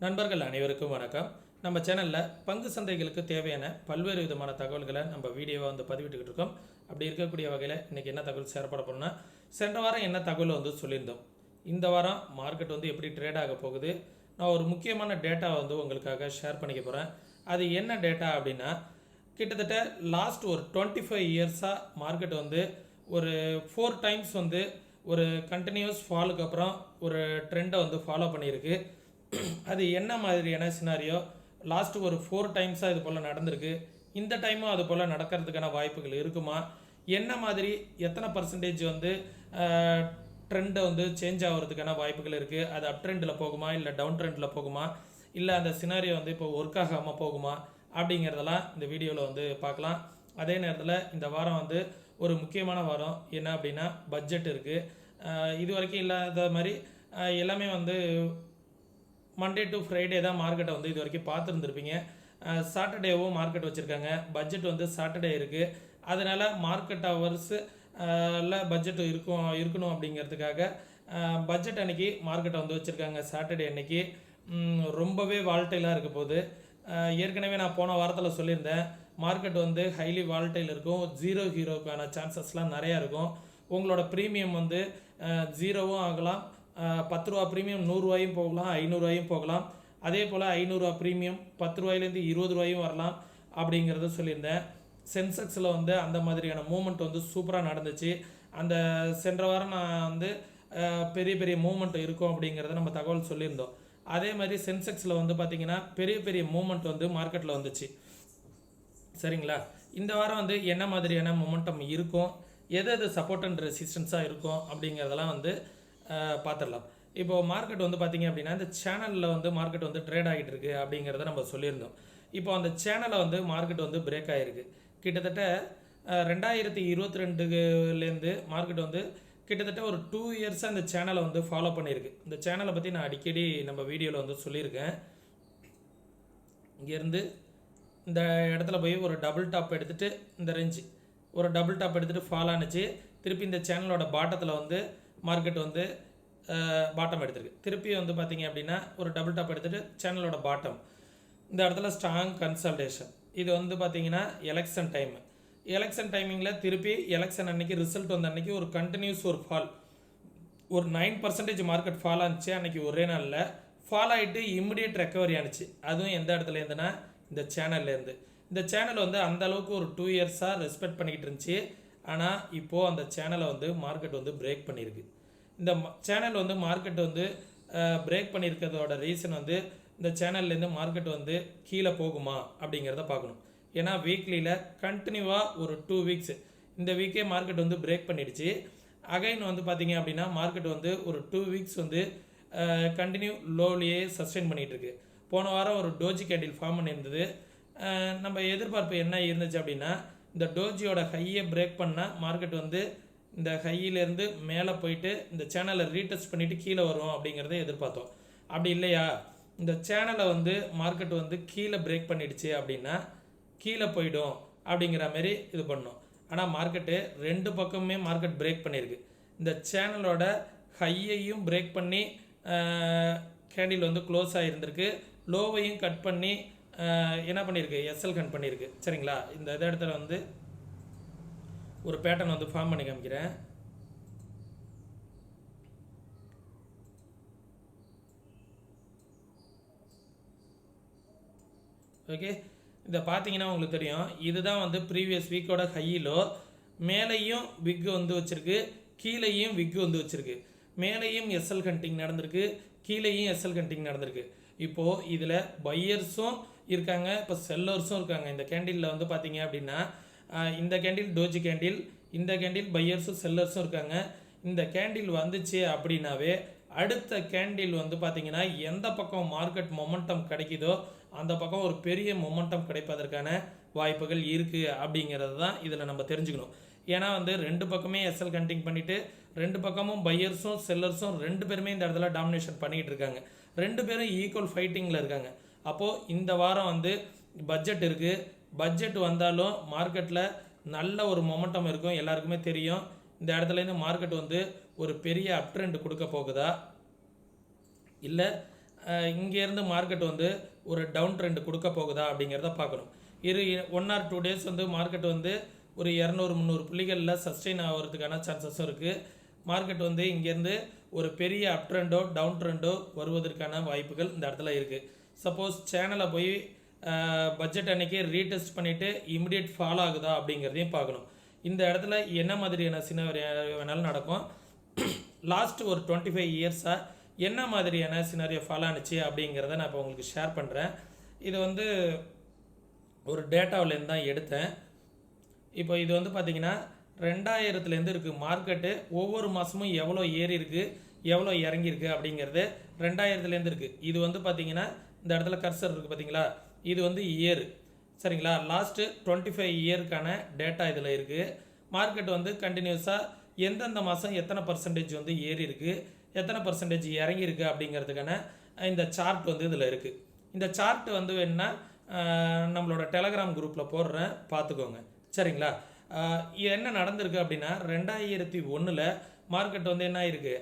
நண்பர்கள் அனைவருக்கும் வணக்கம். நம்ம சேனலில் பங்கு சந்தைகளுக்கு தேவையான பல்வேறு விதமான தகவல்களை நம்ம வீடியோவை பதிவிட்டுக்கிட்டு இருக்கோம். அப்படி இருக்கக்கூடிய வகையில் இன்றைக்கி என்ன தகவல் ஷேர் பண்ண போகிறோம்னா, சென்ற வாரம் என்ன தகவல் சொல்லியிருந்தோம். இந்த வாரம் மார்க்கெட் எப்படி ட்ரேட் ஆக போகுது, நான் ஒரு முக்கியமான டேட்டா உங்களுக்காக ஷேர் பண்ணிக்க போகிறேன். அது என்ன டேட்டா அப்படின்னா, கிட்டத்தட்ட லாஸ்ட் ஒரு 25 இயர்ஸாக மார்க்கெட் ஒரு 4 டைம்ஸ் ஒரு கண்டினியூஸ் ஃபாலுக்கு அப்புறம் ஒரு ட்ரெண்டை ஃபாலோ பண்ணியிருக்கு. அது என்ன மாதிரியான சினாரியோ, லாஸ்ட்டு ஒரு 4 டைம்ஸாக இது போல் நடந்திருக்கு. இந்த டைமும் அது போல் நடக்கிறதுக்கான வாய்ப்புகள் இருக்குமா, என்ன மாதிரி எத்தனை பர்சன்டேஜ் ட்ரெண்டை சேஞ்ச் ஆகிறதுக்கான வாய்ப்புகள் இருக்குது, அது அப் ட்ரெண்டில் போகுமா இல்லை டவுன் ட்ரெண்டில் போகுமா, இல்லை அந்த சினாரியோ இப்போ ஒர்க் ஆகாமல் போகுமா அப்படிங்கிறதெல்லாம் இந்த வீடியோவில் பார்க்கலாம். அதே நேரத்தில் இந்த வாரம் ஒரு முக்கியமான வாரம். என்ன அப்படின்னா, பட்ஜெட் இருக்குது. இது வரைக்கும் இல்லாத மாதிரி எல்லாமே மண்டே டு ஃப்ரைடே தான் மார்க்கெட்டை இது வரைக்கும் பார்த்துருந்துருப்பீங்க. சாட்டர்டேவும் மார்க்கெட் வச்சுருக்காங்க. பட்ஜெட் சாட்டர்டே இருக்குது. அதனால் மார்க்கெட் ஹவர்ஸு பட்ஜெட் இருக்கணும் அப்படிங்கிறதுக்காக பட்ஜெட் அன்னைக்கு மார்க்கெட்டை வச்சுருக்காங்க. சாட்டர்டே அன்னைக்கு ரொம்பவே வால்டைலாக இருக்க போகுது. ஏற்கனவே நான் போன வாரத்தில் சொல்லியிருந்தேன், மார்க்கெட் ஹைலி வால்டைல் இருக்கும். ஜீரோ ஹீரோக்கான சான்சஸ்லாம் நிறையா இருக்கும். உங்களோட ப்ரீமியம் 0வும் ஆகலாம், 10 ரூபா ப்ரீமியம் 100 ரூபாயும் போகலாம், 500 ரூபாயும் போகலாம். அதே போல் 500 ரூபா ப்ரீமியம் 10 ரூபாயிலேருந்து 20 ரூபாயும் வரலாம் அப்படிங்கிறத சொல்லியிருந்தேன். சென்செக்ஸில் அந்த மாதிரியான மூமெண்ட் சூப்பராக நடந்துச்சு. அந்த சென்ற வாரம் நான் பெரிய பெரிய மூமெண்ட் இருக்கும் அப்படிங்கிறத நம்ம தகவல் சொல்லியிருந்தோம். அதே மாதிரி சென்செக்ஸில் பார்த்திங்கன்னா பெரிய பெரிய மூமெண்ட் மார்க்கெட்டில் வந்துச்சு. சரிங்களா? இந்த வாரம் என்ன மாதிரியான மொமெண்டம் இருக்கும், எது சப்போர்ட் அண்ட் ரெசிஸ்டன்ஸாக இருக்கும் அப்படிங்கிறதெல்லாம் பார்த்துடலாம். இப்போது மார்க்கெட் பார்த்திங்க அப்படின்னா, இந்த சேனலில் மார்க்கெட் ட்ரேட் ஆகிட்டு இருக்கு அப்படிங்கிறத நம்ம சொல்லியிருந்தோம். இப்போ அந்த சேனலை மார்க்கெட் பிரேக் ஆகிருக்கு. கிட்டத்தட்ட 2022லேருந்து மார்க்கெட் கிட்டத்தட்ட ஒரு 2 இயர்ஸாக இந்த சேனலை ஃபாலோ பண்ணியிருக்கு. இந்த சேனலை பற்றி நான் அடிக்கடி நம்ம வீடியோவில் சொல்லியிருக்கேன். இங்கேருந்து இந்த இடத்துல போய் ஒரு டபுள் டாப் எடுத்துகிட்டு, இந்த ரேஞ்சு ஒரு டபுள் டாப் எடுத்துகிட்டு ஃபால் ஆனிச்சு. திருப்பி இந்த சேனலோட பாட்டத்தில் மார்க்கெட் பாட்டம் எடுத்திருக்கு. திருப்பி பார்த்திங்க அப்படின்னா ஒரு டபுள் டாப் எடுத்துகிட்டு சேனலோட பாட்டம் இந்த இடத்துல ஸ்ட்ராங் கன்சல்டேஷன். இது பார்த்திங்கன்னா எலெக்ஷன் டைமு. எலெக்ஷன் டைமிங்கில் திருப்பி எலெக்ஷன் அன்றைக்கி ரிசல்ட் அன்றைக்கி ஒரு கண்டினியூஸ் ஒரு ஃபால், ஒரு 9% மார்க்கெட் ஃபால் ஆனிச்சு. அன்றைக்கி ஒரே நாளில் ஃபால் ஆகிட்டு இம்மிடியேட் ரெக்கவரி ஆனிச்சு. அதுவும் எந்த இடத்துல இருந்துன்னா, இந்த சேனல்லேருந்து. இந்த சேனல் அந்த அளவுக்கு ஒரு 2 இயர்ஸாக ரெஸ்பெக்ட் பண்ணிக்கிட்டு இருந்துச்சு. ஆனால் இப்போது அந்த சேனலை மார்க்கெட் பிரேக் பண்ணியிருக்கு. இந்த சேனல் மார்க்கெட் பிரேக் பண்ணியிருக்கிறதோட ரீசன் இந்த சேனல்லேருந்து மார்க்கெட் கீழே போகுமா அப்படிங்கிறத பார்க்கணும். ஏன்னா வீக்லியில் கண்டினியூவாக ஒரு 2 வீக்ஸ், இந்த வீக்கே மார்க்கெட் பிரேக் பண்ணிடுச்சு. அகைன் பார்த்திங்க அப்படின்னா மார்க்கெட் ஒரு 2 வீக்ஸ் கண்டினியூ லோவிலேயே சஸ்டெயின் பண்ணிகிட்டு இருக்கு. போன வாரம் ஒரு டோஜி கேண்டில் ஃபார்ம் பண்ணியிருந்தது. நம்ம எதிர்பார்ப்பு என்ன இருந்துச்சு அப்படின்னா, இந்த டோஜியோட ஹையை பிரேக் பண்ணால் மார்க்கெட் இந்த ஹையிலேருந்து மேலே போயிட்டு இந்த சேனலை ரீடெஸ்ட் பண்ணிவிட்டு கீழே வரும் அப்படிங்கிறத எதிர்பார்த்தோம். அப்படி இல்லையா, இந்த சேனலை மார்க்கெட் கீழே பிரேக் பண்ணிடுச்சு அப்படின்னா கீழே போயிடும் அப்படிங்கிற மாதிரி இது பண்ணோம். ஆனால் மார்க்கெட்டு 2 பக்கமுமே மார்க்கெட் பிரேக் பண்ணியிருக்கு. இந்த சேனலோட ஹையையும் பிரேக் பண்ணி கேண்டில் க்ளோஸ் ஆகிருந்திருக்கு. லோவையும் கட் பண்ணி என்ன பண்ணியிருக்கு, எஸ்எல் கட் பண்ணியிருக்கு. சரிங்களா? இந்த இடத்துல ஒரு பேட்டர்ன் ஃபார்ம் பண்ணி காமிக்கிறேன். ஓகே, இதை பார்த்தீங்கன்னா உங்களுக்கு தெரியும். இதுதான் ப்ரீவியஸ் வீக்கோட ஹையிலோ. மேலேயும் விக் வச்சுருக்கு, கீழேயும் விக் வச்சுருக்கு. மேலேயும் எஸ்எல் கண்டிங் நடந்திருக்கு, கீழேயும் எஸ்எல் கண்டிங் நடந்திருக்கு. இப்போது இதில் பையர்ஸும் இருக்காங்க, இப்போ செல்லர்ஸும் இருக்காங்க. இந்த கேண்டிலில் பார்த்தீங்க அப்படின்னா, இந்த கேண்டில் டோஜி கேண்டில், இந்த கேண்டில் பையர்ஸும் செல்லர்ஸும் இருக்காங்க. இந்த கேண்டில் வந்துச்சு அப்படின்னாவே அடுத்த கேண்டில் பார்த்தீங்கன்னா எந்த பக்கம் மார்க்கெட் மொமெண்டம் கிடைக்குதோ அந்த பக்கம் ஒரு பெரிய மொமெண்டம் கிடைப்பதற்கான வாய்ப்புகள் இருக்குது அப்படிங்கிறது தான் இதில் நம்ம தெரிஞ்சுக்கணும். ஏன்னா 2 பக்கமே எஸ்எல் கண்டிங் பண்ணிவிட்டு 2 பக்கமும் பையர்ஸும் செல்லர்ஸும் 2 பேருமே இந்த இடத்துல டாமினேஷன் பண்ணிக்கிட்டு இருக்காங்க. 2 பேரும் ஈக்குவல் ஃபைட்டிங்கில் இருக்காங்க. அப்போது இந்த வாரம் பட்ஜெட் இருக்குது. பட்ஜெட் வந்தாலும் மார்க்கெட்டில் நல்ல ஒரு மொமெண்டம் இருக்கும். எல்லாருக்குமே தெரியும். இந்த இடத்துலேருந்து மார்க்கெட் ஒரு பெரிய அப் ட்ரெண்ட் கொடுக்க போகுதா, இல்லை இங்கேருந்து மார்க்கெட் வந்து ஒரு டவுன் ட்ரெண்ட் கொடுக்க போகுதா அப்படிங்கிறத பார்க்கணும். 1 or 2 டேஸ் வந்து மார்க்கெட் வந்து ஒரு 200-300 புள்ளிகளில் சஸ்டெயின் ஆகிறதுக்கான சான்சஸும் இருக்குது. மார்க்கெட் வந்து இங்கேருந்து ஒரு பெரிய அப் ட்ரெண்டோ டவுன் ட்ரெண்டோ வருவதற்கான வாய்ப்புகள் இந்த இடத்துல இருக்குது. சப்போஸ் சேனலை போய் பட்ஜெட் அன்னைக்கு ரீடெஸ்ட் பண்ணிவிட்டு இமிடியேட் ஃபாலோ ஆகுதா அப்படிங்கிறதையும் பார்க்கணும். இந்த இடத்துல என்ன மாதிரியான சினாரியோ வேணாலும் நடக்கும். லாஸ்ட் ஒரு 25 இயர்ஸாக என்ன மாதிரியான சினாரியோ ஃபாலோ ஆனிச்சு அப்படிங்கிறத நான் இப்போ உங்களுக்கு ஷேர் பண்ணுறேன். இது வந்து ஒரு டேட்டாவிலேருந்து தான் எடுத்தேன். இப்போ இது வந்து பார்த்திங்கன்னா 2000லேருந்து இருக்குது. மார்க்கெட்டு ஒவ்வொரு மாதமும் எவ்வளோ ஏறி இருக்குது எவ்வளோ இறங்கியிருக்கு அப்படிங்கிறது 2000லேருந்து இருக்குது. இது வந்து பார்த்திங்கன்னா இந்த இடத்துல கர்சர் இருக்குது பார்த்தீங்களா, இது வந்து இயர், சரிங்களா. லாஸ்ட்டு 25 இயருக்கான டேட்டா இதில் இருக்குது. மார்க்கெட் வந்து கண்டினியூஸாக எந்தெந்த மாதம் எத்தனை பர்சன்டேஜ் வந்து ஏறி இருக்குது எத்தனை பர்சன்டேஜ் இறங்கியிருக்கு அப்படிங்கிறதுக்கான இந்த சார்ட் வந்து இதில் இருக்குது. இந்த சார்ட் வந்து வேணுன்னா நம்மளோட டெலகிராம் குரூப்பில் போடுறேன், பார்த்துக்கோங்க, சரிங்களா. என்ன நடந்திருக்கு அப்படின்னா 2001 மார்க்கெட் வந்து என்ன ஆயிருக்கு,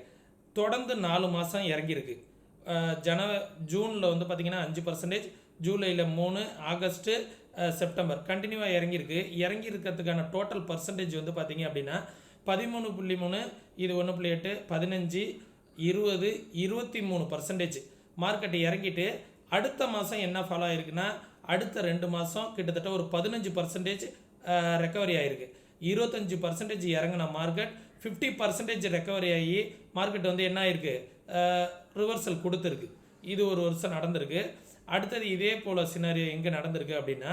தொடர்ந்து 4 மாதம் இறங்கியிருக்கு. ஜூனில் வந்து பார்த்திங்கன்னா 5%, ஜூலையில் 3, ஆகஸ்ட்டு, செப்டம்பர் கண்டினியூவாக இறங்கியிருக்கு. இறங்கியிருக்கிறதுக்கான டோட்டல் பர்சன்டேஜ் வந்து பார்த்திங்க அப்படின்னா 13.3, இது 1.8, 15, 20, 23% மார்க்கெட் இறங்கிட்டு அடுத்த மாதம் என்ன ஃபாலோ ஆகிருக்குன்னா அடுத்த 2 மாதம் கிட்டத்தட்ட ஒரு 15% ரெக்கவரி ஆகிருக்கு. 25% இறங்கின மார்க்கெட் 50% ரெக்கவரி ஆகி மார்க்கெட் வந்து என்ன ஆகிருக்கு, ரிவர்சல் கொடுத்துருக்கு. இது ஒரு வருஷம் நடந்திருக்கு. அடுத்தது இதே போல் சினாரியோ எங்கே நடந்திருக்கு அப்படின்னா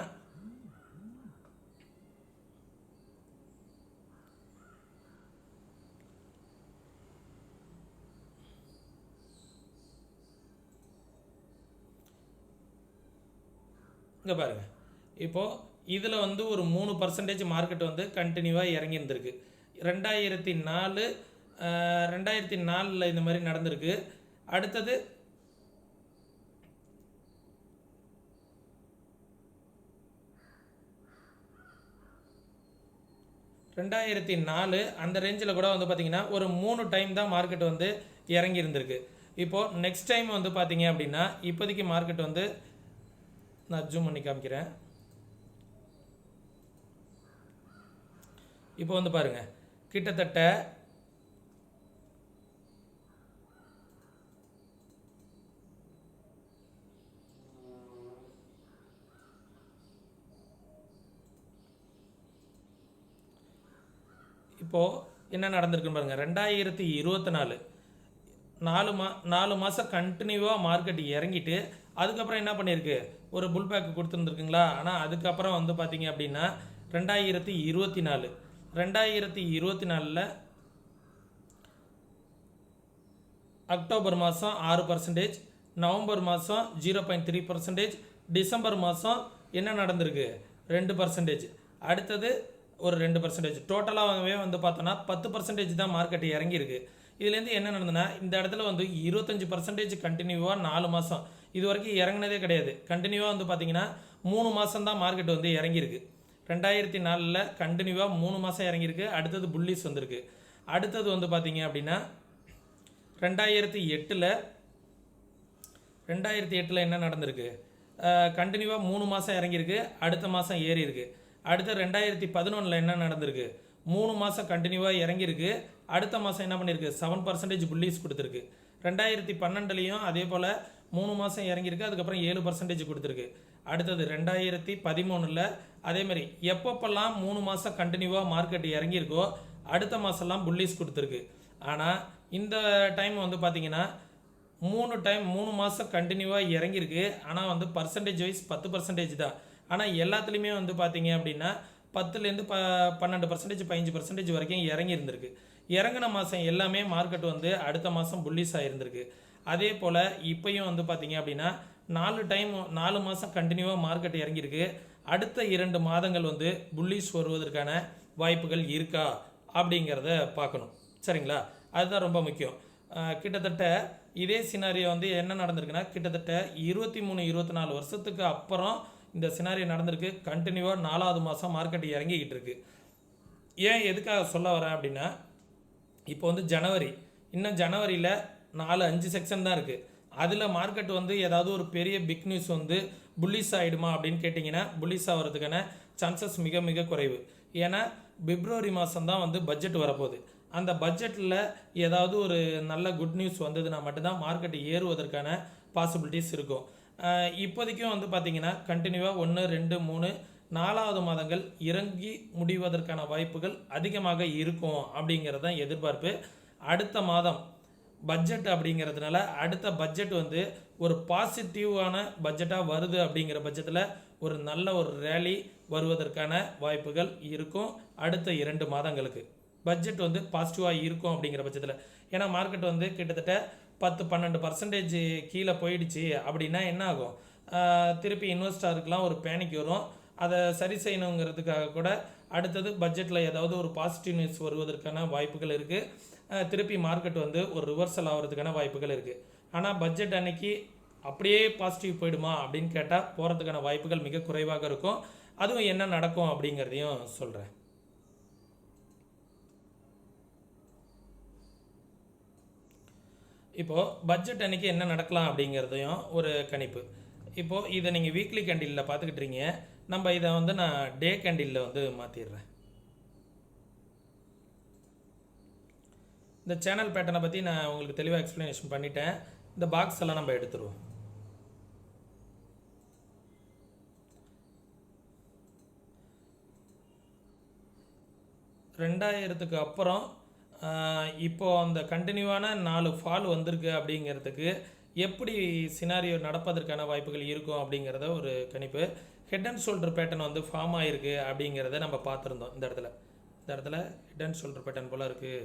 இங்கே பாருங்கள். இப்போது இதில் வந்து ஒரு 3% மார்க்கெட் வந்து கண்டினியூவாக இறங்கி இருந்திருக்கு. 2004 இந்த மாதிரி நடந்திருக்கு. அடுத்தது 2004 அந்த ரேஞ்சில் கூட வந்து பார்த்திங்கன்னா ஒரு 3 டைம் தான் மார்க்கெட் வந்து இறங்கி இருந்திருக்கு. இப்போது நெக்ஸ்ட் டைம் வந்து பார்த்திங்க அப்படின்னா இப்போதைக்கு மார்க்கெட் வந்து நான் ஜூம் பண்ணி காமிக்கிறேன். இப்போ வந்து பாருங்கள், கிட்டத்தட்ட இப்போது என்ன நடந்திருக்குன்னு பாருங்கள். 2024 4 மாதம் கண்டினியூவாக மார்க்கெட் இறங்கிட்டு அதுக்கப்புறம் என்ன பண்ணியிருக்கு, ஒரு புல் பேக் கொடுத்துருந்துருக்குங்களா. ஆனால் அதுக்கப்புறம் வந்து பார்த்திங்க அப்படின்னா 2024 அக்டோபர் மாதம் 6%, நவம்பர் மாதம் 0.3%, டிசம்பர் மாதம் என்ன நடந்திருக்கு 2%, அடுத்தது ஒரு 2%. டோட்டலாகவே வந்து பார்த்தோன்னா 10% தான் மார்க்கெட் இறங்கியிருக்கு. இதுலேருந்து என்ன நடந்ததுன்னா இந்த இடத்துல வந்து 25% கண்டினியூவாக 4 மாதம் இது வரைக்கும் இறங்கினதே கிடையாது. கண்டினியூவாக வந்து பார்த்திங்கன்னா 3 மாதம் தான் மார்க்கெட் வந்து இறங்கியிருக்கு. 2004 கண்டினியூவாக 3 மாதம் இறங்கியிருக்கு. அடுத்தது புல்லிஸ் வந்திருக்கு. அடுத்தது வந்து பார்த்திங்க அப்படின்னா 2008 என்ன நடந்திருக்கு, கண்டினியூவாக 3 மாதம் இறங்கியிருக்கு, அடுத்த மாதம் ஏறி இருக்கு. அடுத்து 2011 என்ன நடந்திருக்கு, 3 மாதம் கண்டினியூவாக இறங்கியிருக்கு, அடுத்த மாதம் என்ன பண்ணியிருக்கு 7% புல்லிஸ் கொடுத்துருக்கு. 2012 அதே போல் 3 மாதம் இறங்கியிருக்கு, அதுக்கப்புறம் 7% கொடுத்துருக்கு. அடுத்தது 2013 அதேமாதிரி எப்பப்பெல்லாம் 3 மாதம் கண்டினியூவாக மார்க்கெட் இறங்கியிருக்கோ அடுத்த மாதம்லாம் புல்லிஸ் கொடுத்துருக்கு. ஆனால் இந்த டைம் வந்து பார்த்திங்கன்னா 3 மாதம் கண்டினியூவாக இறங்கியிருக்கு. ஆனால் வந்து பர்சன்டேஜ் வைஸ் 10% தான். ஆனால் எல்லாத்துலேயுமே வந்து பார்த்திங்க அப்படின்னா 10லேருந்து 12%, 15% வரைக்கும் இறங்கி இருந்திருக்கு. இறங்கின மாதம் எல்லாமே மார்க்கெட் வந்து அடுத்த மாதம் புல்லிஸ் ஆகிருந்திருக்கு. அதே போல் இப்போயும் வந்து பார்த்திங்க அப்படின்னா 4 மாதம் கண்டினியூவாக மார்க்கெட் இறங்கியிருக்கு. அடுத்த 2 மாதங்கள் வந்து புல்லிஸ் வருவதற்கான வாய்ப்புகள் இருக்கா அப்படிங்கிறத பார்க்கணும், சரிங்களா. அதுதான் ரொம்ப முக்கியம். கிட்டத்தட்ட இதே சினாரியோ வந்து என்ன நடந்திருக்குன்னா கிட்டத்தட்ட 23-24 வருஷத்துக்கு அப்புறம் இந்த சினாரியோ நடந்திருக்கு. கண்டினியூவாக 4வது மாதம் மார்க்கெட் இறங்கிக்கிட்டு இருக்கு. ஏன் எதுக்காக சொல்ல வரேன் அப்படின்னா இப்போ வந்து ஜனவரி, இன்னும் ஜனவரியில் 4-5 செக்ஷன் தான் இருக்குது. அதில் மார்க்கெட் வந்து ஏதாவது ஒரு பெரிய பிக் நியூஸ் வந்து புல்லிஸ் ஆகிடுமா அப்படின்னு கேட்டிங்கன்னா புல்லிஸ் ஆகிறதுக்கான சான்சஸ் மிக மிக குறைவு. ஏன்னா பிப்ரவரி மாதம் தான் வந்து பட்ஜெட் வரப்போகுது. அந்த பட்ஜெட்டில் ஏதாவது ஒரு நல்ல குட் நியூஸ் வந்ததுன்னா மட்டும்தான் மார்க்கெட் ஏறுவதற்கான பாசிபிலிட்டிஸ் இருக்கும். இப்போதைக்கும் வந்து பார்த்திங்கன்னா கண்டினியூவாக 1, 2, 3, 4வது மாதங்கள் இறங்கி முடிவதற்கான வாய்ப்புகள் அதிகமாக இருக்கும் அப்படிங்கிறது தான் எதிர்பார்ப்பு. அடுத்த மாதம் பட்ஜெட் அப்படிங்கிறதுனால அடுத்த பட்ஜெட் வந்து ஒரு பாசிட்டிவான பட்ஜெட்டாக வருது அப்படிங்கிற பட்சத்தில் ஒரு நல்ல ஒரு ரேலி வருவதற்கான வாய்ப்புகள் இருக்கும். அடுத்த 2 மாதங்களுக்கு பட்ஜெட் வந்து பாசிட்டிவாக இருக்கும் அப்படிங்கிற பட்சத்தில். ஏன்னா மார்க்கெட் வந்து கிட்டத்தட்ட 10-12% கீழே போயிடுச்சு அப்படின்னா என்ன ஆகும், திருப்பி இன்வெஸ்டருக்குலாம் ஒரு பேனிக் வரும். அதை சரி செய்யணுங்கிறதுக்காக கூட அடுத்தது பட்ஜெட்டில் ஏதாவது ஒரு பாசிட்டிவ் நியூஸ் வருவதற்கான வாய்ப்புகள் இருக்குது. திருப்பி மார்க்கெட் வந்து ஒரு ரிவர்சல் ஆகிறதுக்கான வாய்ப்புகள் இருக்குது. ஆனால் பட்ஜெட் அன்னைக்கு அப்படியே பாசிட்டிவ் போயிடுமா அப்படின்னு கேட்டால் போகிறதுக்கான வாய்ப்புகள் மிக குறைவாக இருக்கும். அதுவும் என்ன நடக்கும் அப்படிங்கிறதையும் சொல்கிறேன். இப்போது பட்ஜெட் அன்றைக்கி என்ன நடக்கலாம் அப்படிங்கிறதையும் ஒரு கணிப்பு. இப்போது இதை நீங்கள் வீக்லி கேண்டிலில் பார்த்துக்கிட்டுறீங்க. நம்ம இதை வந்து நான் டே கேண்டிலில் வந்து மாற்றிடுறேன். இந்த சேனல் பேட்டர்னை பற்றி நான் உங்களுக்கு தெளிவாக எக்ஸ்ப்ளனேஷன் பண்ணிட்டேன். இந்த பாக்ஸ் எல்லாம் நம்ம எடுத்துருவோம். 2000க்கு அப்புறம் இப்போது அந்த கண்டினியூவான 4 ஃபால் வந்திருக்கு அப்படிங்கிறதுக்கு எப்படி சினாரியோ நடப்பதற்கான வாய்ப்புகள் இருக்கும் அப்படிங்கிறத ஒரு கணிப்பு. ஹெட் அண்ட் ஷோல்டர் பேட்டர்ன் வந்து ஃபார்ம் ஆகிருக்கு அப்படிங்கிறத நம்ம பார்த்துருந்தோம். இந்த இடத்துல ஹெட் அண்ட் ஷோல்டர் பேட்டர்ன் போல் இருக்குது.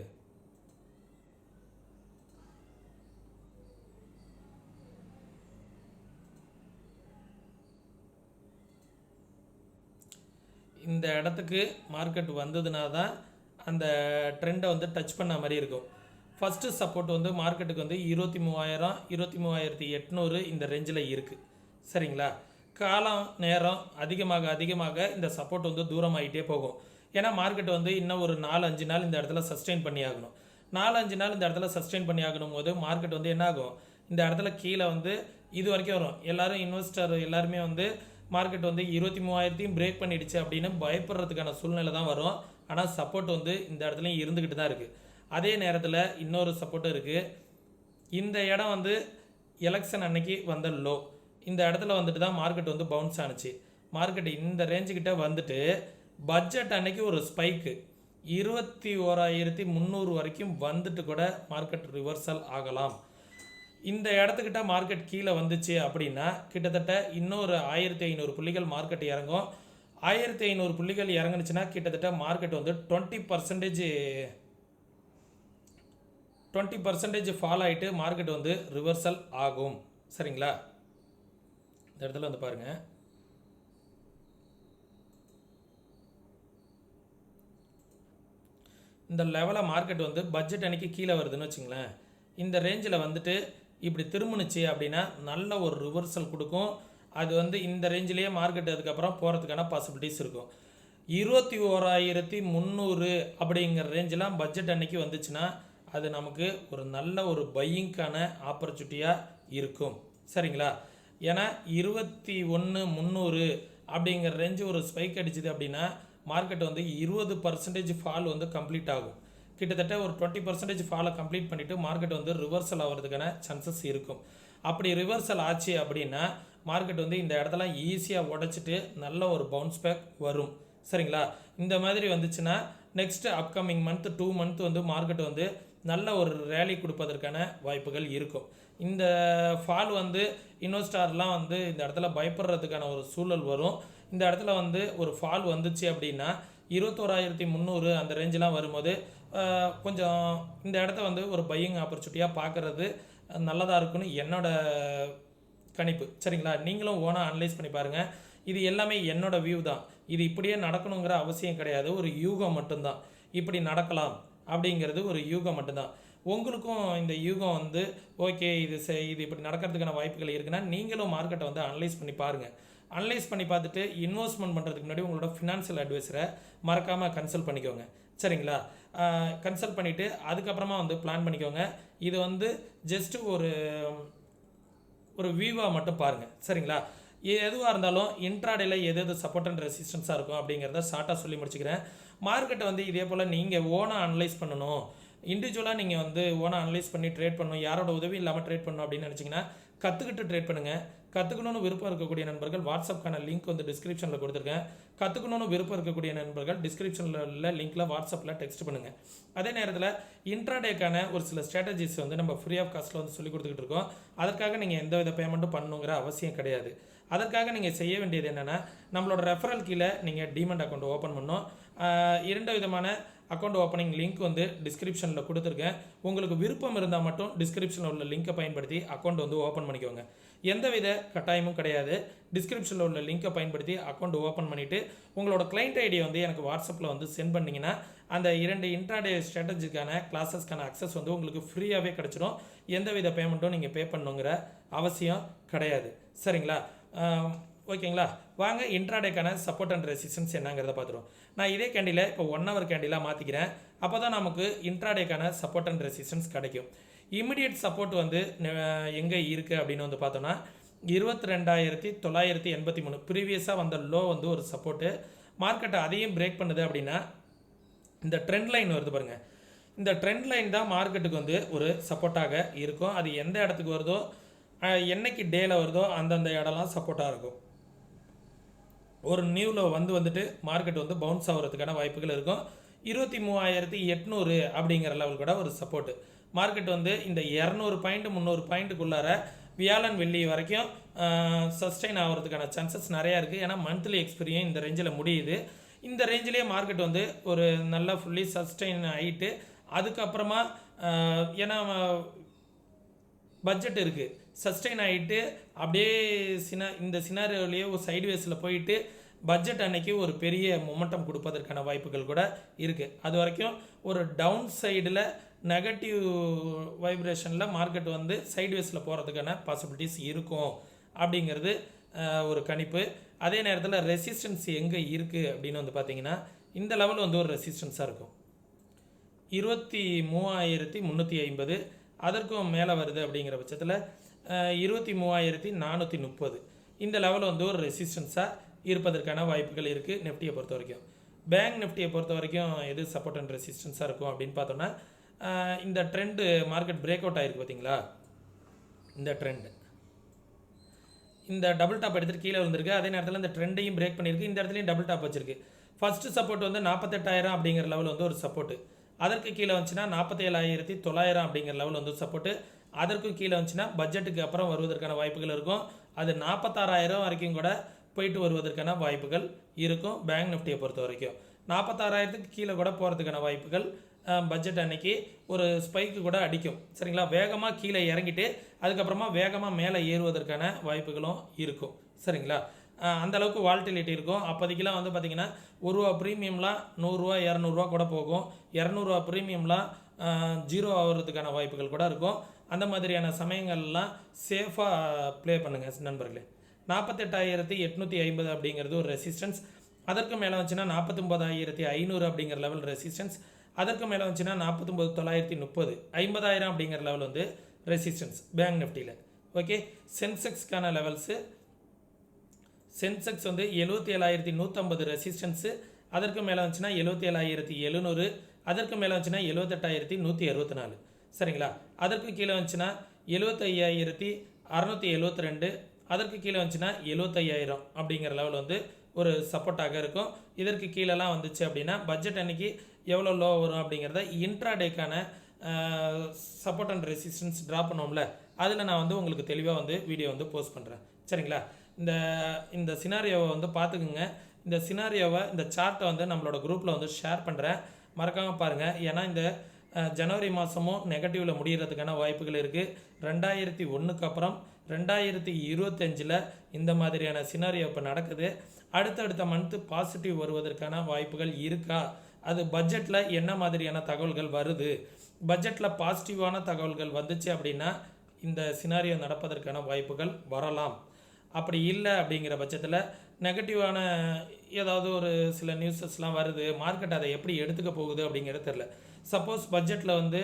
இந்த இடத்துக்கு மார்க்கெட் வந்ததுனா தான் அந்த ட்ரெண்டை வந்து டச் பண்ண மாதிரி இருக்கும். ஃபஸ்ட்டு சப்போர்ட் வந்து மார்க்கெட்டுக்கு வந்து 23,000 23,800 இந்த ரேஞ்சில் இருக்குது. சரிங்களா? காலம் நேரம் அதிகமாக இந்த சப்போர்ட் வந்து தூரமாகிட்டே போகும். ஏன்னா மார்க்கெட் வந்து இன்னும் ஒரு 4-5 நாள் இந்த இடத்துல சஸ்டெயின் பண்ணி ஆகணும். 4-5 நாள் இந்த இடத்துல சஸ்டெயின் பண்ணி ஆகணும் போது மார்க்கெட் வந்து என்ன ஆகும், இந்த இடத்துல கீழே வந்து இது வரைக்கும் வரும். எல்லோரும் இன்வெஸ்டர் எல்லாருமே வந்து மார்க்கெட் வந்து 23,000 பிரேக் பண்ணிடுச்சு அப்படின்னு பயப்படுறதுக்கான சூழ்நிலை தான் வரும். ஆனால் சப்போர்ட் வந்து இந்த இடத்துலையும் இருந்துக்கிட்டு தான் இருக்குது. அதே நேரத்தில் இன்னொரு சப்போர்ட்டும் இருக்குது. இந்த இடம் வந்து எலெக்ஷன் அன்னைக்கு வந்த லோ. இந்த இடத்துல வந்துட்டு தான் மார்க்கெட் வந்து பவுன்ஸ் ஆணுச்சு. மார்க்கெட் இந்த ரேஞ்சுக்கிட்ட வந்துட்டு பட்ஜெட் அன்னைக்கு ஒரு ஸ்பைக்கு 21,300 வரைக்கும் வந்துட்டு கூட மார்க்கெட் ரிவர்சல் ஆகலாம். இந்த இடத்துக்கிட்ட மார்க்கெட் கீழே வந்துச்சு அப்படின்னா கிட்டத்தட்ட இன்னொரு 1,500 புள்ளிகள் மார்க்கெட் இறங்கும். 1,500 புள்ளிகள் இறங்குனுச்சுன்னா கிட்டத்தட்ட மார்க்கெட் வந்து 20% ஃபால் ஆகிட்டு மார்க்கெட் வந்து ரிவர்சல் ஆகும். சரிங்களா? இந்த இடத்துல வந்து பாருங்கள். இந்த லெவலில் மார்க்கெட் வந்து பட்ஜெட் அன்னைக்கு கீழே வருதுன்னு வச்சுங்களேன். இந்த ரேஞ்சில் வந்துட்டு இப்படி திரும்பினுச்சு அப்படின்னா நல்ல ஒரு ரிவர்சல் கொடுக்கும். அது வந்து இந்த ரேஞ்சிலேயே மார்க்கெட் அதுக்கப்புறம் போகிறதுக்கான பாசிபிலிட்டிஸ் இருக்கும். 21,300 அப்படிங்கிற ரேஞ்செலாம் பட்ஜெட் அன்னைக்கு வந்துச்சுன்னா அது நமக்கு ஒரு நல்ல ஒரு பையிங்கான ஆப்பர்ச்சுனிட்டியாக இருக்கும். சரிங்களா? ஏன்னா 21,300 அப்படிங்கிற ரேஞ்சு ஒரு ஸ்பைக் அடிச்சுது அப்படின்னா மார்க்கெட் வந்து 20% ஃபால் வந்து கம்ப்ளீட் ஆகும். கிட்டத்தட்ட ஒரு 20% ஃபாலை கம்ப்ளீட் பண்ணிவிட்டு மார்க்கெட் வந்து ரிவர்சல் ஆகிறதுக்கான சான்சஸ் இருக்கும். அப்படி ரிவர்சல் ஆச்சு அப்படின்னா மார்க்கெட் வந்து இந்த இடத்துல ஈஸியாக உடைச்சிட்டு நல்ல ஒரு பவுன்ஸ் பேக் வரும். சரிங்களா? இந்த மாதிரி வந்துச்சுன்னா நெக்ஸ்ட் அப்கமிங் மந்த் 2 மந்த் வந்து மார்க்கெட் வந்து நல்ல ஒரு ரேலி கொடுப்பதற்கான வாய்ப்புகள் இருக்கும். இந்த ஃபால் வந்து இன்வெஸ்டர்லாம் வந்து இந்த இடத்துல பயப்படுறதுக்கான ஒரு சூழல் வரும். இந்த இடத்துல வந்து ஒரு ஃபால் வந்துச்சு அப்படின்னா 21,300 அந்த ரேஞ்செலாம் வரும்போது கொஞ்சம் இந்த இடத்த வந்து ஒரு பையிங் ஆப்பர்ச்சுனிட்டியாக பார்க்குறது நல்லதாக இருக்குன்னு என்னோட கணிப்பு. சரிங்களா? நீங்களும் ஓனாக அனலைஸ் பண்ணி பாருங்கள். இது எல்லாமே என்னோட வியூ தான். இது இப்படியே நடக்கணுங்கிற அவசியம் கிடையாது. ஒரு யூகம் மட்டும்தான். இப்படி நடக்கலாம் அப்படிங்கிறது ஒரு யூகம் மட்டும்தான். உங்களுக்கும் இந்த யூகம் வந்து ஓகே இது இப்படி நடக்கிறதுக்கான வாய்ப்புகள் இருக்குன்னா நீங்களும் மார்க்கெட்டை வந்து அனலைஸ் பண்ணி பாருங்கள். அனலைஸ் பண்ணி பார்த்துட்டு இன்வெஸ்ட்மெண்ட் பண்ணுறதுக்கு முன்னாடி உங்களோட ஃபினான்ஷியல் அட்வைஸரை மறக்காமல் கன்சல்ட் பண்ணிக்கோங்க. சரிங்களா? கன்சல்ட் பண்ணிவிட்டு அதுக்கப்புறமா வந்து பிளான் பண்ணிக்கோங்க. இது வந்து ஜஸ்ட்டு ஒரு ஒரு வியூவாக மட்டும் பாருங்கள். சரிங்களா? எதுவாக இருந்தாலும் இன்ட்ராடேல எது சப்போர்ட் அண்ட் ரெசிஸ்டன்ஸாக இருக்கும் அப்படிங்கிறத ஷார்ட்டாக சொல்லி முடிச்சுக்கிறேன். மார்க்கெட்டை வந்து இதே போல் நீங்கள் ஓனாக அனலைஸ் பண்ணணும், இண்டிவிஜுவலாக நீங்கள் வந்து ஓனாக அனலைஸ் பண்ணி ட்ரேட் பண்ணணும், யாரோட உதவி இல்லாமல் ட்ரேட் பண்ணணும் அப்படின்னு நினச்சிங்கன்னா கற்றுக்கிட்டு ட்ரேட் பண்ணுங்கள். கற்றுக்கணும்னு விருப்பம் இருக்கக்கூடிய நண்பர்கள் வாட்ஸ்அப்க்கான லிங்க் வந்து டிஸ்கிரிப்ஷனில் கொடுத்துருக்கேன். கற்றுக்கணும்னு விருப்பம் இருக்கக்கூடிய நண்பர்கள் டிஸ்கிரிப்ஷனில் உள்ள லிங்க்கில் வாட்ஸ்அப்பில் டெக்ஸ்ட் பண்ணுங்கள். அதே நேரத்தில் இன்ட்ராடேக்கான ஒரு சில ஸ்ட்ராட்டஜிஸ் வந்து நம்ம ஃப்ரீ ஆஃப் காஸ்ட்டில் வந்து சொல்லி கொடுத்துக்கிட்டு இருக்கோம். அதற்காக நீங்கள் எந்த வித பேமெண்ட்டும் பண்ணணுங்கிற அவசியம் கிடையாது. அதற்காக நீங்கள் செய்ய வேண்டியது என்னென்னா, நம்மளோட ரெஃபரல் கீழே நீங்கள் டிமெண்ட் அக்கௌண்ட் ஓப்பன் பண்ணணும். 2 விதமான அக்கௌண்ட் ஓப்பனிங் லிங்க் வந்து டிஸ்கிரிப்ஷனில் கொடுத்துருக்கேன். உங்களுக்கு விருப்பம் இருந்தால் மட்டும் டிஸ்கிரிப்ஷனில் உள்ள லிங்கை பயன்படுத்தி அக்கௌண்ட் வந்து ஓப்பன் பண்ணிக்கோங்க. எந்தவித கட்டாயமும் கிடையாது. டிஸ்கிரிப்ஷனில் உள்ள லிங்கை பயன்படுத்தி அக்கௌண்ட் ஓப்பன் பண்ணிவிட்டு உங்களோட கிளைண்ட் ஐடியை வந்து எனக்கு வாட்ஸ்அப்பில் வந்து சென்ட் பண்ணிங்கன்னா அந்த 2 இன்ட்ராடே ஸ்ட்ராட்டஜிக்கான கிளாஸஸ்க்கான அக்சஸ் வந்து உங்களுக்கு ஃப்ரீயாகவே கிடச்சிடும். எந்தவித பேமெண்ட்டும் நீங்கள் பே பண்ணணுங்கிற அவசியம் கிடையாது. சரிங்களா? ஓகேங்களா? வாங்க இன்ட்ராடேக்கான சப்போர்ட் அண்ட் ரெசிஸ்டன்ஸ் என்னங்கிறத பார்த்துருவோம். நான் இதே கேண்டிலை இப்போ 1 ஹவர் கேண்டிலாக மாற்றிக்கிறேன். அப்போ தான் நமக்கு இன்ட்ராடேக்கான சப்போர்ட் அண்ட் ரெசிஸ்டன்ஸ் கிடைக்கும். இமிடியட் சப்போர்ட் வந்து எங்கே இருக்குது அப்படின்னு வந்து பார்த்தோன்னா 22,983 ப்ரீவியஸாக வந்த லோ வந்து ஒரு சப்போர்ட்டு. மார்க்கெட்டை அதையும் பிரேக் பண்ணுது அப்படின்னா இந்த ட்ரெண்ட் லைன் வருது பாருங்கள், இந்த ட்ரெண்ட் லைன் தான் மார்க்கெட்டுக்கு வந்து ஒரு சப்போர்ட்டாக இருக்கும். அது எந்த இடத்துக்கு வருதோ, என்னைக்கு டேல வருதோ அந்தந்த இடம்லாம் சப்போர்ட்டாக இருக்கும். ஒரு நியூவில் வந்துட்டு மார்க்கெட் வந்து பவுன்ஸ் ஆகிறதுக்கான வாய்ப்புகள் இருக்கும். 23,800 அப்படிங்கிற லெவல் கூட ஒரு சப்போர்ட்டு. மார்க்கெட் வந்து இந்த 200 பாயிண்ட் 300 பாயிண்ட்டுக்குள்ளார வியாழன் வெள்ளி வரைக்கும் சஸ்டெயின் ஆகிறதுக்கான சான்சஸ் நிறையா இருக்குது. ஏன்னா மந்த்லி எக்ஸ்பீரியும் இந்த ரேஞ்சில் முடியுது. இந்த ரேஞ்சிலேயே மார்க்கெட் வந்து ஒரு நல்லா ஃபுல்லி சஸ்டெயின் ஆகிட்டு அதுக்கப்புறமா ஏன்னா பட்ஜெட் இருக்குது, சஸ்டெயின் ஆகிட்டு அப்படியே இந்த சினாரியோலேயே ஒரு சைட்வேஸில் போயிட்டு பட்ஜெட் அன்னைக்கு ஒரு பெரிய மொமெண்டம் கொடுப்பதற்கான வாய்ப்புகள் கூட இருக்குது. அது வரைக்கும் ஒரு டவுன் சைடில் நெகட்டிவ் வைப்ரேஷனில் மார்க்கெட் வந்து சைட்வேஸில் போகிறதுக்கான பாசிபிலிட்டிஸ் இருக்கும் அப்படிங்கிறது ஒரு கணிப்பு. அதே நேரத்தில் ரெசிஸ்டன்ஸ் எங்கே இருக்குது அப்படின்னு வந்து பார்த்தீங்கன்னா இந்த லெவல் வந்து ஒரு ரெசிஸ்டன்ஸாக இருக்கும். 23,350 அதற்கும் மேலே வருது அப்படிங்கிற பட்சத்தில் 23,430 இந்த லெவல் வந்து ஒரு ரெசிஸ்டன்ஸாக இருப்பதற்கான வாய்ப்புகள் இருக்குது. நிஃப்டியை பொறுத்த வரைக்கும், பேங்க் நிஃப்டியை பொறுத்த வரைக்கும் எது சப்போர்ட் அண்ட் ரெசிஸ்டன்ஸாக இருக்கும் அப்படின்னு பார்த்தோன்னா இந்த ட்ரெண்டு மார்க்கெட் பிரேக் அவுட் ஆகிருக்கு பார்த்தீங்களா, இந்த ட்ரெண்டு இந்த டபுள் டாப் எடுத்துகிட்டு கீழே வந்திருக்கு. அதே நேரத்தில் இந்த ட்ரெண்டையும் பிரேக் பண்ணியிருக்கு. இந்த இடத்துலையும் டபுள் டாப் வச்சிருக்கு. ஃபர்ஸ்ட் சப்போர்ட் வந்து 48,000 அப்படிங்கிற லெவல் வந்து ஒரு சப்போர்ட்டு. அதற்கு கீழே வந்துச்சுன்னா 47,900 அப்படிங்கிற லெவல் வந்து சப்போர்ட்டு. அதற்கும் கீழே வந்துச்சுன்னா பட்ஜெட்டுக்கு அப்புறம் வருவதற்கான வாய்ப்புகள் இருக்கும். அது 46,000 வரைக்கும் கூட போயிட்டு வருவதற்கான வாய்ப்புகள் இருக்கும். பேங்க் நிஃப்டியை பொறுத்த வரைக்கும் 46,000க்கு கீழே கூட போகிறதுக்கான வாய்ப்புகள் பட்ஜெட் அன்னைக்கு ஒரு ஸ்பைக்கு கூட அடிக்கும். சரிங்களா? வேகமாக கீழே இறங்கிட்டு அதுக்கப்புறமா வேகமாக மேலே ஏறுவதற்கான வாய்ப்புகளும் இருக்கும். சரிங்களா? அந்தளவுக்கு வால்டிலிட்டி இருக்கும். அப்போதைக்கெலாம் வந்து பார்த்திங்கன்னா ₹1 ப்ரீமியம்லாம் ₹100 ₹200 கூட போகும். ₹200 ப்ரீமியம்லாம் 0 ஆகிறதுக்கான வாய்ப்புகள் கூட இருக்கும். அந்த மாதிரியான சமயங்கள்லாம் சேஃபாக ப்ளே பண்ணுங்கள் நண்பர்களே. 48,850 அப்படிங்கிறது ஒரு ரெசிஸ்டன்ஸ். அதற்கு மேலே வந்துச்சுன்னா 49,500 அப்படிங்கிற லெவல் ரெசிஸ்டன்ஸ். அதற்கு மேலே வந்துச்சுன்னா 49,930 50,000 அப்படிங்கிற லெவல் வந்து ரெசிஸ்டன்ஸ் பேங்க் நிஃப்டியில். ஓகே, சென்செக்ஸ்க்கான லெவல்ஸு, சென்செக்ஸ் வந்து 77,150 ரெசிஸ்டன்ஸு. அதற்கு மேலே வந்துச்சுன்னா 77,700. அதற்கு மேலே வந்துச்சுன்னா 78,164. சரிங்களா? அதற்கு கீழே வந்துச்சுன்னா 75,672. அதற்கு கீழே வந்துச்சுன்னா 75,000 அப்படிங்கிற லெவல் வந்து ஒரு சப்போர்ட்டாக இருக்கும். இதற்கு கீழெல்லாம் வந்துச்சு அப்படின்னா பட்ஜெட் அன்னைக்கு எவ்வளோ லோ வரும் அப்படிங்கிறத இன்ட்ராடேக்கான சப்போர்ட் அண்ட் ரெசிஸ்டன்ஸ் ட்ராப் பண்ணுவோம்ல, அதில் நான் வந்து உங்களுக்கு தெளிவாக வந்து வீடியோ வந்து போஸ்ட் பண்ணுறேன். சரிங்களா? இந்த சினாரியோவை வந்து பார்த்துக்குங்க. இந்த சினாரியோவை இந்த சார்ட்டை வந்து நம்மளோட குரூப்பில் வந்து ஷேர் பண்ணுறேன், மறக்காமல் பாருங்கள். ஏன்னா இந்த ஜனவரி மாதமும் நெகட்டிவில் முடிகிறதுக்கான வாய்ப்புகள் இருக்குது. 2001க்கு அப்புறம் 2025 இந்த மாதிரியான சினாரியோ இப்போ நடக்குது. அடுத்தடுத்த மந்த்து பாசிட்டிவ் வருவதற்கான வாய்ப்புகள் இருக்கா, அது பட்ஜெட்டில் என்ன மாதிரியான தகவல்கள் வருது, பட்ஜெட்டில் பாசிட்டிவான தகவல்கள் வந்துச்சு அப்படின்னா இந்த சினாரியோ நடப்பதற்கான வாய்ப்புகள் வரலாம். அப்படி இல்லை அப்படிங்கிற பட்சத்தில் நெகட்டிவான ஏதாவது ஒரு சில நியூஸஸ்லாம் வருது, மார்க்கெட் அதை எப்படி எடுத்துக்க போகுது அப்படிங்கிறது தெரில. சப்போஸ் பட்ஜெட்டில் வந்து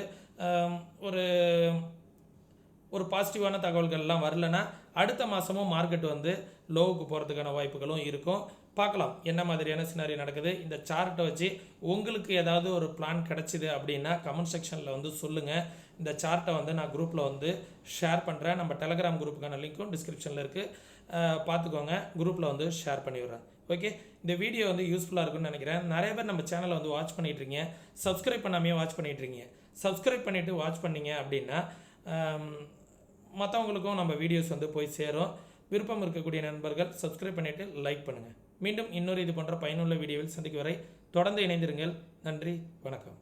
ஒரு பாசிட்டிவான தகவல்கள்லாம் வரலன்னா அடுத்த மாதமும் மார்க்கெட் வந்து லோவுக்கு போகிறதுக்கான வாய்ப்புகளும் இருக்கும். பார்க்கலாம் என்ன மாதிரியான சினாரியோ நடக்குது. இந்த சார்ட்டை வச்சு உங்களுக்கு ஏதாவது ஒரு பிளான் கிடச்சிது அப்படின்னா கமெண்ட் செக்ஷனில் வந்து சொல்லுங்கள். இந்த சார்ட்டை வந்து நான் குரூப்பில் வந்து ஷேர் பண்ணுறேன். நம்ம டெலகிராம் குரூப்புக்கான லிங்க்கும் டிஸ்கிரிப்ஷனில் இருக்குது, பார்த்துக்கோங்க. குரூப்பில் வந்து ஷேர் பண்ணி விட்றேன். ஓகே, இந்த வீடியோ வந்து யூஸ்ஃபுல்லாக இருக்குன்னு நினைக்கிறேன். நிறைய பேர் நம்ம சேனலை வந்து வாட்ச் பண்ணிகிட்ருக்கீங்க, சப்ஸ்கிரைப் பண்ணாமையே வாட்ச் பண்ணிகிட்ருக்கீங்க. சப்ஸ்கிரைப் பண்ணிவிட்டு வாட்ச் பண்ணிங்க அப்படின்னா மற்றவங்களுக்கும் நம்ம வீடியோஸ் வந்து போய் சேரும். விருப்பம் இருக்கக்கூடிய நண்பர்கள் சப்ஸ்கிரைப் பண்ணிவிட்டு லைக் பண்ணுங்கள். மீண்டும் இன்னொரு இது போன்ற பயனுள்ள வீடியோவில் சந்திக்கும் வரை தொடர்ந்து இணைந்திருங்கள். நன்றி, வணக்கம்.